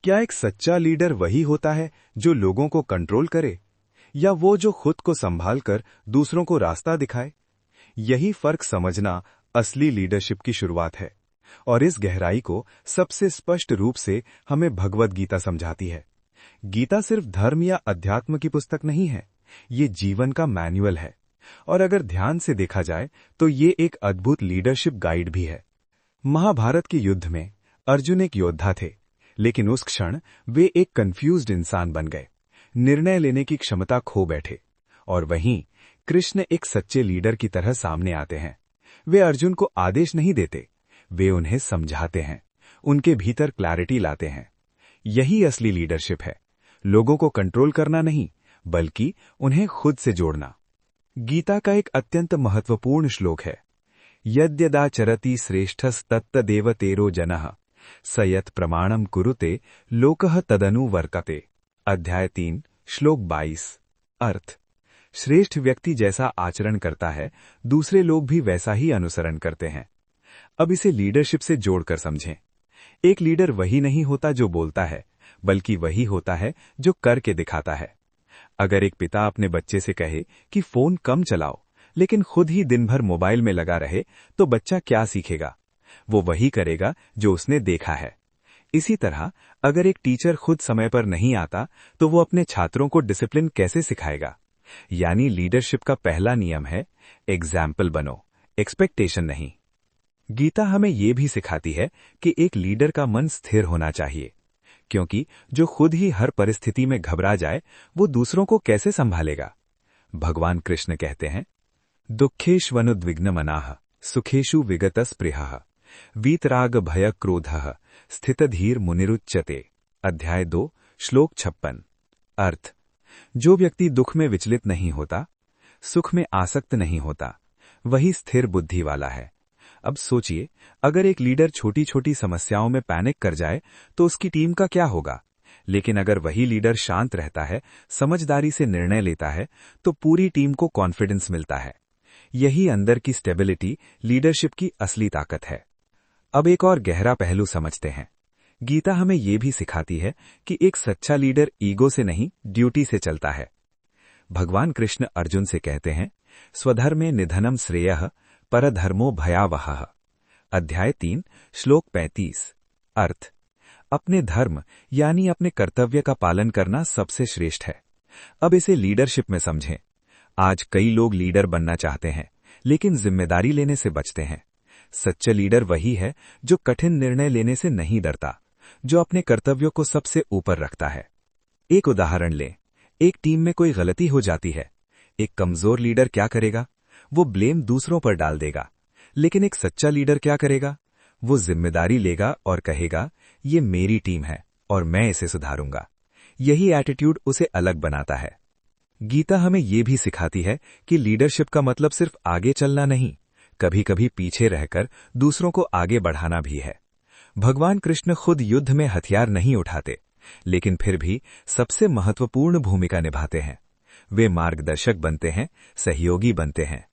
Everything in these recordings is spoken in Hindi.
क्या एक सच्चा लीडर वही होता है जो लोगों को कंट्रोल करे, या वो जो खुद को संभाल कर दूसरों को रास्ता दिखाए? यही फर्क समझना असली लीडरशिप की शुरुआत है, और इस गहराई को सबसे स्पष्ट रूप से हमें भगवद गीता समझाती है। गीता सिर्फ धर्म या अध्यात्म की पुस्तक नहीं है, ये जीवन का मैनुअल है, और अगर ध्यान से देखा जाए तो ये एक अद्भुत लीडरशिप गाइड भी है। महाभारत के युद्ध में अर्जुन एक योद्धा थे, लेकिन उस क्षण वे एक कंफ्यूज्ड इंसान बन गए, निर्णय लेने की क्षमता खो बैठे। और वहीं कृष्ण एक सच्चे लीडर की तरह सामने आते हैं। वे अर्जुन को आदेश नहीं देते, वे उन्हें समझाते हैं, उनके भीतर क्लैरिटी लाते हैं। यही असली लीडरशिप है, लोगों को कंट्रोल करना नहीं, बल्कि उन्हें खुद से जोड़ना। गीता का एक अत्यंत महत्वपूर्ण श्लोक है, यद्यदाचरति श्रेष्ठस्तत्तदेव तेरो जनः सयत् प्रमाणम कुरुते लोकः तदनु वर्कते। अध्याय 3 श्लोक 22। अर्थ: श्रेष्ठ व्यक्ति जैसा आचरण करता है, दूसरे लोग भी वैसा ही अनुसरण करते हैं। अब इसे लीडरशिप से जोड़कर समझें। एक लीडर वही नहीं होता जो बोलता है, बल्कि वही होता है जो करके दिखाता है। अगर एक पिता अपने बच्चे से कहे कि फोन कम चलाओ, लेकिन खुद ही दिन भर मोबाइल में लगा रहे, तो बच्चा क्या सीखेगा? वो वही करेगा जो उसने देखा है। इसी तरह अगर एक टीचर खुद समय पर नहीं आता, तो वो अपने छात्रों को डिसिप्लिन कैसे सिखाएगा? यानी लीडरशिप का पहला नियम है, एग्जाम्पल बनो, एक्सपेक्टेशन नहीं। गीता हमें ये भी सिखाती है कि एक लीडर का मन स्थिर होना चाहिए, क्योंकि जो खुद ही हर परिस्थिति में घबरा जाए, वो दूसरों को कैसे संभालेगा? भगवान कृष्ण कहते हैं, दुःखेष्वनुद्विग्नमनाः सुखेषु विगतस्पृहः वीतराग भय क्रोधः स्थितधीर मुनिरुच्यते। अध्याय 2 श्लोक 56। अर्थ: जो व्यक्ति दुख में विचलित नहीं होता, सुख में आसक्त नहीं होता, वही स्थिर बुद्धि वाला है। अब सोचिए, अगर एक लीडर छोटी छोटी समस्याओं में पैनिक कर जाए तो उसकी टीम का क्या होगा? लेकिन अगर वही लीडर शांत रहता है, समझदारी से निर्णय लेता है, तो पूरी टीम को कॉन्फिडेंस मिलता है। यही अंदर की स्टेबिलिटी लीडरशिप की असली ताकत है। अब एक और गहरा पहलू समझते हैं। गीता हमें यह भी सिखाती है कि एक सच्चा लीडर ईगो से नहीं, ड्यूटी से चलता है। भगवान कृष्ण अर्जुन से कहते हैं, स्वधर्मे निधनम श्रेयः परधर्मो भयावहः। अध्याय 3 श्लोक 35। अर्थ: अपने धर्म यानी अपने कर्तव्य का पालन करना सबसे श्रेष्ठ है। अब इसे लीडरशिप में समझें। आज कई लोग लीडर बनना चाहते हैं, लेकिन जिम्मेदारी लेने से बचते हैं। सच्चा लीडर वही है जो कठिन निर्णय लेने से नहीं डरता, जो अपने कर्तव्यों को सबसे ऊपर रखता है। एक उदाहरण लें, एक टीम में कोई गलती हो जाती है। एक कमजोर लीडर क्या करेगा? वो ब्लेम दूसरों पर डाल देगा। लेकिन एक सच्चा लीडर क्या करेगा? वो जिम्मेदारी लेगा और कहेगा, ये मेरी टीम है और मैं इसे सुधारूंगा। यही एटीट्यूड उसे अलग बनाता है। गीता हमें ये भी सिखाती है कि लीडरशिप का मतलब सिर्फ आगे चलना नहीं, कभी कभी पीछे रहकर दूसरों को आगे बढ़ाना भी है। भगवान कृष्ण खुद युद्ध में हथियार नहीं उठाते, लेकिन फिर भी सबसे महत्वपूर्ण भूमिका निभाते हैं। वे मार्गदर्शक बनते हैं, सहयोगी बनते हैं।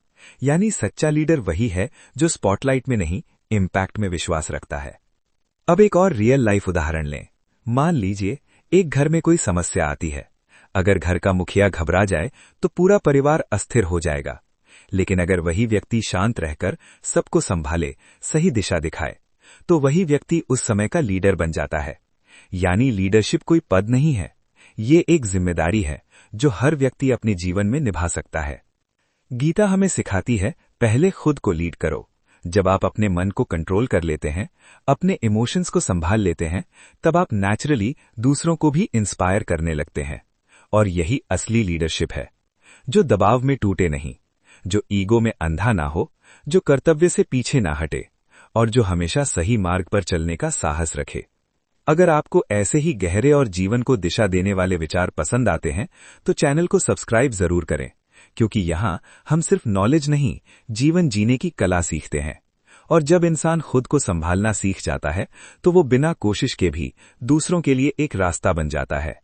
यानी सच्चा लीडर वही है जो स्पॉटलाइट में नहीं, इम्पैक्ट में विश्वास रखता है। अब एक और रियल लाइफ उदाहरण लें। मान लीजिए एक घर में कोई समस्या आती है। अगर घर का मुखिया घबरा जाए तो पूरा परिवार अस्थिर हो जाएगा। लेकिन अगर वही व्यक्ति शांत रहकर सबको संभाले, सही दिशा दिखाए, तो वही व्यक्ति उस समय का लीडर बन जाता है। यानी लीडरशिप कोई पद नहीं है, ये एक जिम्मेदारी है जो हर व्यक्ति अपने जीवन में निभा सकता है। गीता हमें सिखाती है, पहले खुद को लीड करो। जब आप अपने मन को कंट्रोल कर लेते हैं, अपने इमोशंस को संभाल लेते हैं, तब आप नेचुरली दूसरों को भी इंस्पायर करने लगते हैं। और यही असली लीडरशिप है, जो दबाव में टूटे नहीं, जो ईगो में अंधा ना हो, जो कर्तव्य से पीछे ना हटे, और जो हमेशा सही मार्ग पर चलने का साहस रखे। अगर आपको ऐसे ही गहरे और जीवन को दिशा देने वाले विचार पसंद आते हैं, तो चैनल को सब्सक्राइब जरूर करें, क्योंकि यहाँ हम सिर्फ नॉलेज नहीं, जीवन जीने की कला सीखते हैं। और जब इंसान खुद को संभालना सीख जाता है, तो वो बिना कोशिश के भी दूसरों के लिए एक रास्ता बन जाता है।